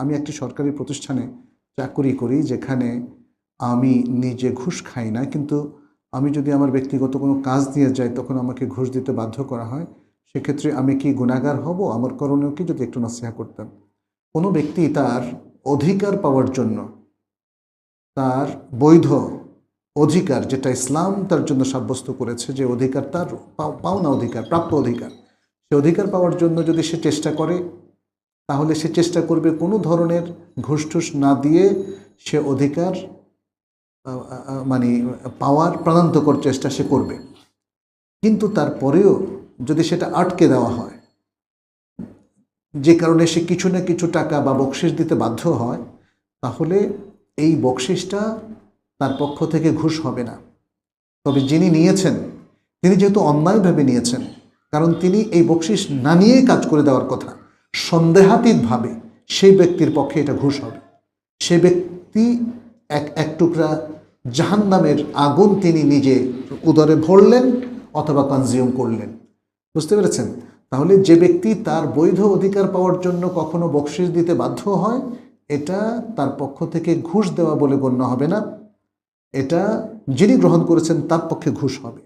আমি একটি সরকারি প্রতিষ্ঠানে চাকরি করি, যেখানে আমি নিজে ঘুষ খাই না, কিন্তু আমি যদি আমার ব্যক্তিগত কোনো কাজ দিয়ে যাই তখন আমাকে ঘুষ দিতে বাধ্য করা হয়। সেক্ষেত্রে আমি কি গুনাহগার হব? আমার করণীয় কি, যদি একটু নসিহা করতেন। কোনো ব্যক্তি তার অধিকার পাওয়ার জন্য, তার বৈধ অধিকার যেটা ইসলাম তার জন্য সাব্যস্ত করেছে, যে অধিকার তার পাওনা অধিকার, প্রাপ্য অধিকার, সে অধিকার পাওয়ার জন্য যদি সে চেষ্টা করে, তাহলে সে চেষ্টা করবে কোনো ধরনের ঘুষ টুস না দিয়ে সে অধিকার মানে পাওয়ার প্রাণান্তকর চেষ্টা সে করবে। কিন্তু তারপরেও যদি সেটা আটকে দেওয়া হয়, যে কারণে সে কিছু না কিছু টাকা বা বকশিশ দিতে বাধ্য হয়, তাহলে এই বকশিসটা তার পক্ষ থেকে ঘুষ হবে না। তবে যিনি নিয়েছেন, তিনি যেহেতু অন্যায়ভাবে নিয়েছেন, কারণ তিনি এই বকশিস না নিয়েই কাজ করে দেওয়ার কথা, সন্দেহাতীতভাবে সেই ব্যক্তির পক্ষে এটা ঘুষ হবে। সে ব্যক্তি এক টুকরা জাহান্নামের আগুন তিনি নিজে উদরে ভরলেন অথবা কনজিউম করলেন। বুঝতে পেরেছেন? তাহলে যে ব্যক্তি তার বৈধ অধিকার পাওয়ার জন্য কখনো বকশিস দিতে বাধ্য হয়, এটা তার পক্ষ থেকে ঘুষ দেওয়া বলে গণ্য হবে না, এটা যিনি গ্রহণ করেছেন তার পক্ষে ঘুষ হবে।